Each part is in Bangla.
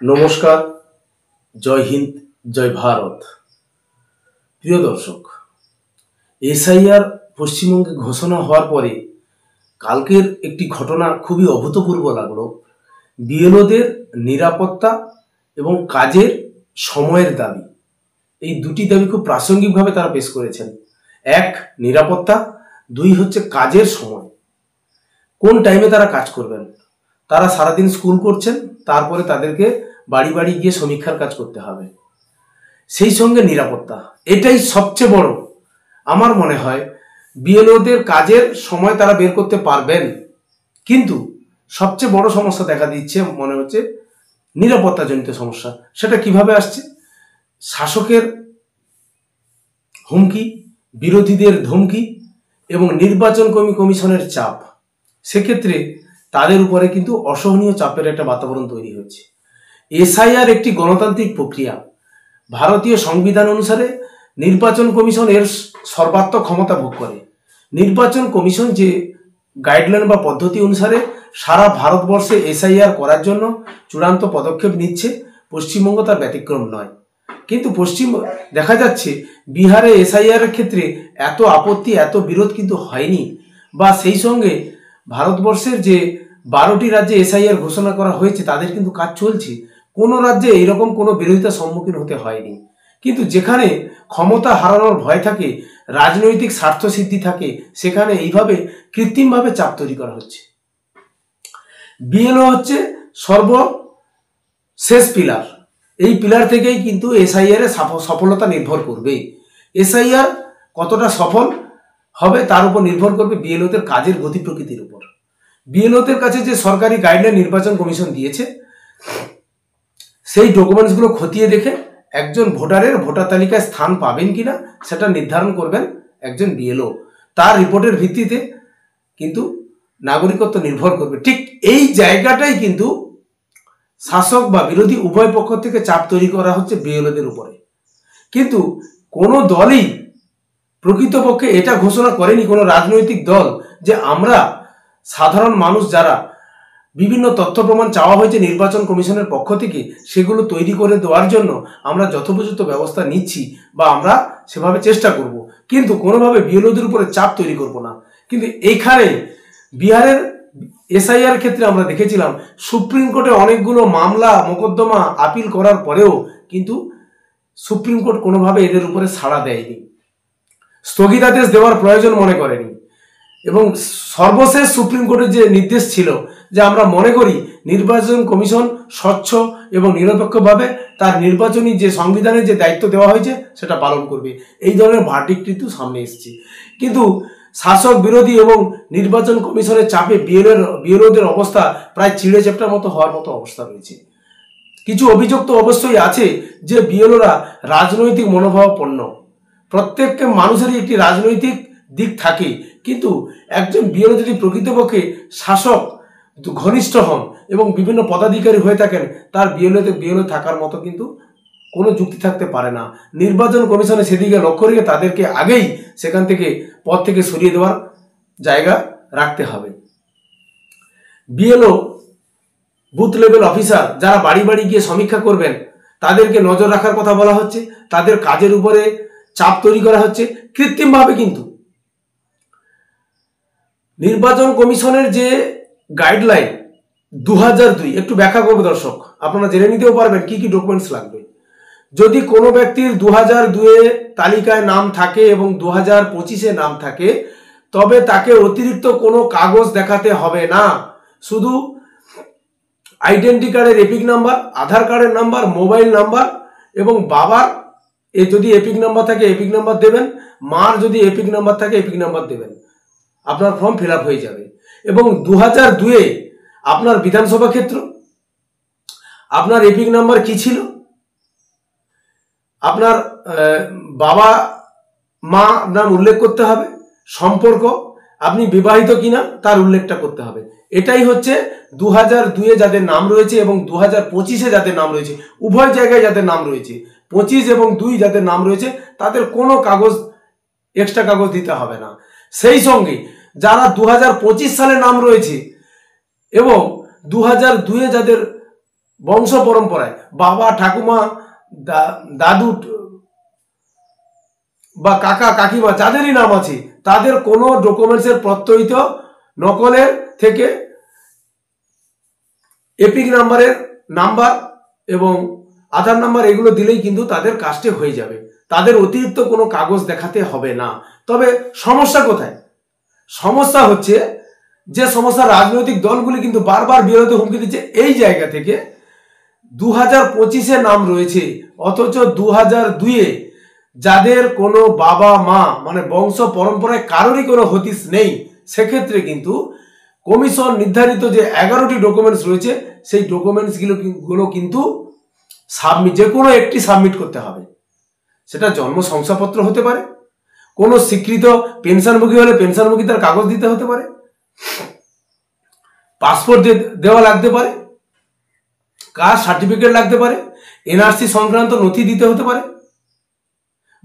নমস্কার, জয় হিন্দ, জয় ভারত। প্রিয় দর্শক, এসআইআর পশ্চিমবঙ্গে ঘোষণা হওয়ার পরে কালকের একটি ঘটনা খুবই অভূতপূর্ব লাগলো। বিএলওদের নিরাপত্তা এবং কাজের সময়ের দাবি, এই দুটি দাবি খুব প্রাসঙ্গিকভাবে তারা পেশ করেছেন। এক, নিরাপত্তা; দুই হচ্ছে কাজের সময়, কোন টাইমে তারা কাজ করবেন। তারা সারাদিন স্কুল করছেন, তারপরে তাদেরকে বাড়ি বাড়ি গিয়ে সমীক্ষার কাজ করতে হবে। সেই সঙ্গে নিরাপত্তা, এটাই সবচেয়ে বড়। আমার মনে হয় বিএলওদের কাজের সময় তারা বের করতে পারবেন, কিন্তু সবচেয়ে বড় সমস্যা দেখা দিচ্ছে মনে হচ্ছে নিরাপত্তাজনিত সমস্যা। সেটা কিভাবে আসছে? শাসকের হুমকি, বিরোধীদের ধমকি এবং নির্বাচন কমিশনের চাপ। সেক্ষেত্রে তাদের উপরে কিন্তু অসহনীয় চাপের একটা বাতাবরণ তৈরি হয়েছে। এসআইআর একটি গণতান্ত্রিক প্রক্রিয়া। ভারতীয় সংবিধান অনুসারে নির্বাচন কমিশন এর সর্বাত্মক ক্ষমতা ভোগ করে। নির্বাচন কমিশন যে গাইডলাইন বা পদ্ধতি অনুসারে সারা ভারতবর্ষে এসআইআর করার জন্য চূড়ান্ত পদক্ষেপ নিচ্ছে, পশ্চিমবঙ্গ তার ব্যতিক্রম নয়। কিন্তু দেখা যাচ্ছে বিহারে এসআইআর এর ক্ষেত্রে এত আপত্তি, এত বিরোধ কিন্তু হয়নি, বা সেই সঙ্গে ভারতবর্ষের যে 12টি রাজ্যে এসআইআর ঘোষণা করা হয়েছে তাদের কিন্তু কাজ চলছে। কোনো রাজ্যে এইরকম কোনো বিরোধিতার সম্মুখীন হতে হয়নি। কিন্তু যেখানে ক্ষমতা হারানোর ভয় থাকে, রাজনৈতিক স্বার্থ সিদ্ধি থাকে, সেখানে এইভাবে কৃত্রিমভাবে চাপ তৈরি করা হচ্ছে। বিএলও হচ্ছে সর্বশেষ পিলার। এই পিলার থেকেই কিন্তু এসআইআর এর সফলতা নির্ভর করবে। এসআইআর কতটা সফল হবে তার উপর নির্ভর করবে বিএলওদের কাজের গতি প্রকৃতির উপর। বিএলওদের কাছে যে সরকারি গাইডলাইন নির্বাচন কমিশন দিয়েছে, সেই ডকুমেন্টসগুলো খতিয়ে দেখে একজন ভোটারের ভোটার তালিকায় স্থান পাবেন কিনা সেটা নির্ধারণ করবেন একজন বিএলও। তার রিপোর্টের ভিত্তিতে কিন্তু নাগরিকত্ব নির্ভর করবে। ঠিক এই জায়গাটাই কিন্তু শাসক বা বিরোধী উভয় পক্ষ থেকে চাপ তৈরি করা হচ্ছে বিএলওদের উপরে। কিন্তু কোনো দলই প্রকৃতপক্ষে এটা ঘোষণা করেনি, কোনো রাজনৈতিক দল, যে আমরা সাধারণ মানুষ যারা বিভিন্ন তথ্য প্রমাণ চাওয়া হয়েছে নির্বাচন কমিশনের পক্ষ থেকে, সেগুলো তৈরি করে দেওয়ার জন্য আমরা যথোপযুক্ত ব্যবস্থা নিচ্ছি বা আমরা সেভাবে চেষ্টা করব, কিন্তু কোনোভাবে বিএলওদের উপরে চাপ তৈরি করব না। কিন্তু এইখানে বিহারের এসআইআর ক্ষেত্রে আমরা দেখেছিলাম সুপ্রিম কোর্টে অনেকগুলো মামলা মোকদ্দমা আপিল করার পরেও কিন্তু সুপ্রিম কোর্ট কোনোভাবে এদের উপরে সাড়া দেয়নি, স্থগিতাদেশ দেওয়ার প্রয়োজন মনে করেনি। এবং সর্বশেষ সুপ্রিম কোর্টের যে নির্দেশ ছিল যে আমরা মনে করি নির্বাচন কমিশন স্বচ্ছ এবং নিরপেক্ষভাবে তার নির্বাচনী যে সংবিধানের যে দায়িত্ব দেওয়া হয়েছে সেটা পালন করবে, এই ধরনের ভার্ডিক্ট কিন্তু সামনে এসেছে। কিন্তু শাসক বিরোধী এবং নির্বাচন কমিশনের চাপে বিএলওদের অবস্থা প্রায় চিড়ে চ্যাপ্টার মতো হওয়ার মতো অবস্থা রয়েছে। কিছু অভিযোগ তো অবশ্যই আছে যে বিএলওরা রাজনৈতিক মনোভাবাপন্ন। প্রত্যেককে মানুষেরই একটি রাজনৈতিক দিক থাকে, কিন্তু একজন বিএলও যদি প্রকৃতপক্ষে শাসক ঘনিষ্ঠ হন এবং বিভিন্ন পদাধিকারী হয়ে থাকেন, তার বিএলও থাকার মতো কিন্তু কোনো যুক্তি থাকতে পারে না। নির্বাচন কমিশনে সেদিকে লক্ষ্য রেখে তাদেরকে আগেই সেখান থেকে পদ থেকে সরিয়ে দেওয়ার জায়গা রাখতে হবে। বিএলও বুথ লেভেল অফিসার যারা বাড়ি বাড়ি গিয়ে সমীক্ষা করবেন, তাদেরকে নজর রাখার কথা বলা হচ্ছে, তাদের কাজের উপরে চাপ তৈরি করা হচ্ছে কৃত্রিমভাবে। কিন্তু নির্বাচন কমিশনের যে গাইডলাইন 2002, একটু ব্যাখ্যা করবো দর্শক, আপনারা জেনে নিতেও পারবেন কি কি ডকুমেন্টস লাগবে। যদি কোনো ব্যক্তির 2002 তালিকায় নাম থাকে এবং 2025 নাম থাকে, তবে তাকে অতিরিক্ত কোনো কাগজ দেখাতে হবে না। শুধু আইডেন্টি কার্ডের এপিক নাম্বার, আধার কার্ডের নাম্বার, মোবাইল নাম্বার এবং বাবার যদি এপিক নাম্বার থাকে এপিক নাম্বার দেবেন, মার যদি এপিক নাম্বার থাকে এপিক নাম্বার দেবেন, আপনার ফর্ম ফিল আপ হয়ে যাবে। এবং 2002 আপনার বিধানসভা ক্ষেত্র, আপনার এপিক নাম্বার কি ছিল, আপনার বাবা মা নাম উল্লেখ করতে হবে, সম্পর্ক, আপনি বিবাহিত কিনা তার উল্লেখটা করতে হবে। এটাই হচ্ছে 2002 যাদের নাম রয়েছে এবং 2025 যাদের নাম রয়েছে, উভয় জায়গায় যাদের নাম রয়েছে, 25 এবং 2 যাদের নাম রয়েছে, তাদের কোনো কাগজ এক্সট্রা কাগজ দিতে হবে না। সেই সঙ্গে যারা 2025 সালে নাম রয়েছে এবং 2002 যাদের বংশ পরম্পরায় বাবা ঠাকুমা দাদু বা কাকা কাকিমা যাদেরই নাম আছে তাদের কোনো ডকুমেন্টসের প্রত্যয়িত নকলের থেকে এপিক নাম্বারের নাম্বার এবং আধার নাম্বার এগুলো দিলেই কিন্তু তাদের কাজটি হয়ে যাবে। তাদের অতিরিক্ত কোনো কাগজ দেখাতে হবে না। তবে সমস্যা কোথায়? সমস্যা হচ্ছে যে সমস্যা রাজনৈতিক দলগুলি কিন্তু বারবার বিরোধী হুমকি দিচ্ছে এই জায়গা থেকে 2025-এ নাম রয়েছে অথচ 2002-এ যাদের কোনো বাবা মা মানে বংশ পরম্পরায় কারোরই কোনো হদিস নেই, সেক্ষেত্রে কিন্তু কমিশন নির্ধারিত যে 11টি ডকুমেন্টস রয়েছে সেই ডকুমেন্টসগুলো কিন্তু যে কোনো একটি সাবমিট করতে হবে। সেটা জন্ম শংসাপত্র হতে পারে, কোনো স্বীকৃত পেনশনভোগী হলে পেনশনভোগী তার কাগজ দিতে হতে পারে, পাসপোর্ট দেওয়া লাগতে পারে, কাস্ট সার্টিফিকেট লাগতে পারে, এনআরসি সংক্রান্ত নথি দিতে হতে পারে,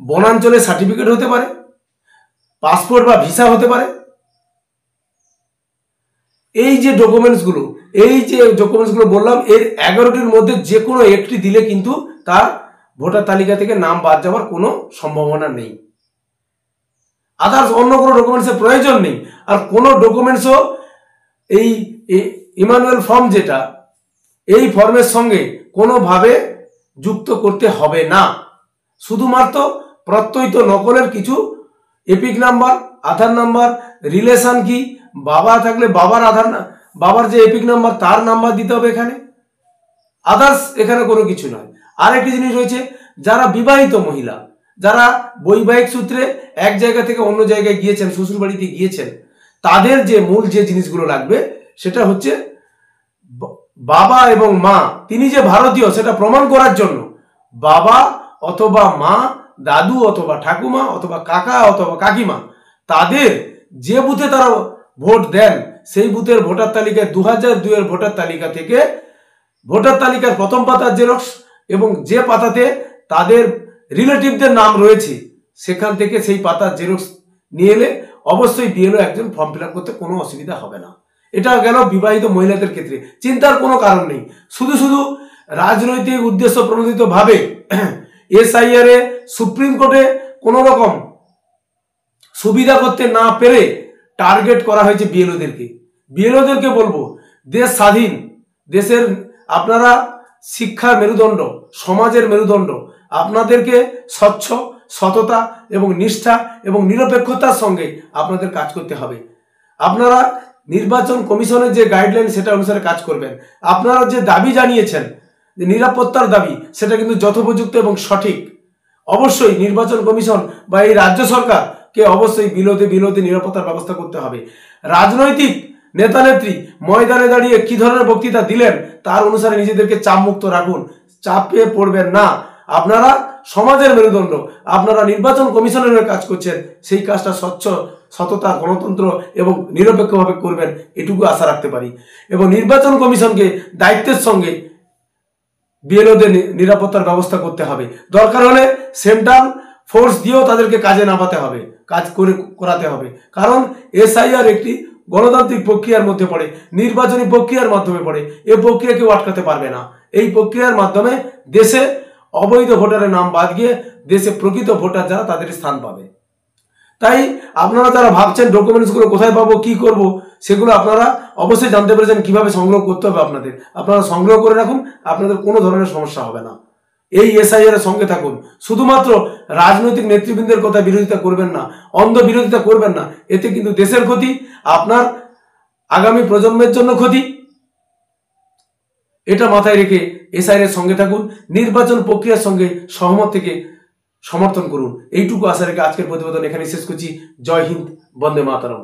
বনাঞ্চলের সার্টিফিকেট হতে পারে, পাসপোর্ট বা ভিসা হতে পারে। এই যে ডকুমেন্টসগুলো বললাম এর 11টির মধ্যে যে কোনো একটি দিলে কিন্তু তার ভোটার তালিকা থেকে নাম বাদ যাওয়ার কোনো সম্ভাবনা নেই। আদার্স অন্য কোনো ডকুমেন্টসের প্রয়োজন নেই। আর কোনো ডকুমেন্টসও এই ইমানুয়েল ফর্ম যেটা এই ফর্মের সঙ্গে কোনোভাবে যুক্ত করতে হবে না। শুধুমাত্র প্রত্যয়িত নকলের কিছু এপিক নাম্বার, আধার নাম্বার, রিলেশন কি, বাবা থাকলে বাবার যে এপিক নাম্বার তার নাম্বার দিতে হবে এখানে। আদার্স এখানে কোনো কিছু নয়। আরেকটি জিনিস রয়েছে, যারা বিবাহিত মহিলা, যারা বৈবাহিক সূত্রে এক জায়গা থেকে অন্য জায়গায় গিয়েছেন, শ্বশুর বাড়িতে গিয়েছেন, তাদের যে মূল যে জিনিসগুলো লাগবে সেটা হচ্ছে বাবা এবং মা তিনি যে ভারতীয় সেটা প্রমাণ করার জন্য বাবা অথবা মা, দাদু অথবা ঠাকুমা অথবা কাকা অথবা কাকিমা তাদের যে বুথে তারা ভোট দেন সেই বুথের ভোটার তালিকায় 2002-এর ভোটার তালিকা থেকে ভোটার তালিকার প্রথম পাতার জেরক্স এবং যে পাতাতে তাদের রিলেটিভদের নাম রয়েছে সেখান থেকে সেই পাতার জেরক্স নিয়ে এলে অবশ্যই বিএলও একজন ফর্ম ফিল আপ করতে কোনো অসুবিধা হবে না। এটা গেল বিবাহিত মহিলাদের ক্ষেত্রে। চিন্তার কোনো কারণ নেই। শুধু রাজনৈতিক উদ্দেশ্য প্রণোদিত ভাবে এসআইআর এ সুপ্রিম কোর্টে কোনো রকম সুবিধা করতে না পেরে টার্গেট করা হয়েছে বিএলওদেরকে বলবো, দেশ স্বাধীন, দেশের আপনারা শিক্ষার মেরুদণ্ড, সমাজের মেরুদণ্ড, আপনাদেরকে স্বচ্ছ, সততা এবং নিষ্ঠা এবং নিরপেক্ষতার সঙ্গে আপনাদের কাজ করতে হবে। আপনারা নির্বাচন কমিশনের যে গাইডলাইন সেটা অনুসারে কাজ করবেন। আপনারা যে দাবি জানিয়েছেন যে নিরাপত্তার দাবি, সেটা কিন্তু যথোপযুক্ত এবং সঠিক। অবশ্যই নির্বাচন কমিশন বা এই রাজ্য সরকারকে অবশ্যই বিরোধী নিরাপত্তার ব্যবস্থা করতে হবে। রাজনৈতিক নেতা নেত্রী ময়দানে দাঁড়িয়ে কি ধরনের বক্তৃতা দিলেন তার অনুসারে নিজেদেরকে চাপ মুক্ত রাখুন, চাপে পড়বেন না। আপনারা সমাজের মেরুদণ্ড, আপনারা নির্বাচন কমিশনের কাজ করছেন, সেই কাজটা স্বচ্ছ, সততা, গণতন্ত্র এবং নিরপেক্ষভাবে করবেন, এটুকু আশা রাখতে পারি। এবং নির্বাচন কমিশনকে দায়িত্বের সঙ্গে বিএলওদের নিরাপত্তার ব্যবস্থা করতে হবে। দরকার হলে সেন্ট্রাল ফোর্স দিয়েও তাদেরকে কাজে নামাতে হবে, করাতে হবে। কারণ এসআইআর একটি গণতান্ত্রিক প্রক্রিয়ার মধ্যে পড়ে, নির্বাচনী প্রক্রিয়ার মাধ্যমে পড়ে। এই প্রক্রিয়া কেউ আটকাতে পারবে না। এই প্রক্রিয়ার মাধ্যমে দেশে অবৈধ ভোটারের নাম বাদ গিয়ে দেশে প্রকৃত ভোটার যারা তাদের স্থান পাবে। তাই আপনারা যারা ভাবছেন ডকুমেন্টসগুলো কোথায় পাবো, কি করব, সেগুলো আপনারা অবশ্যই জানতে পেরেছেন কিভাবে সংগ্রহ করতে হবে। আপনারা সংগ্রহ করে রাখুন, আপনাদের কোনো ধরনের সমস্যা হবে না। এই এসআইআর এর সঙ্গে থাকুন। শুধুমাত্র রাজনৈতিক নেতৃবৃন্দের কথা বিরোধিতা করবেন না, অন্ধ বিরোধিতা করবেন না। এতে কিন্তু দেশের ক্ষতি, আপনার আগামী প্রজন্মের জন্য ক্ষতি। এটা মাথায় রেখে এসআইআর এর সঙ্গে থাকুন, নির্বাচন প্রক্রিয়ার সঙ্গে সহমত থেকে সমর্থন করুন। এইটুকু আশা রেখে আজকের প্রতিবেদন এখানে শেষ করছি। জয় হিন্দ, বন্দে মাতরম।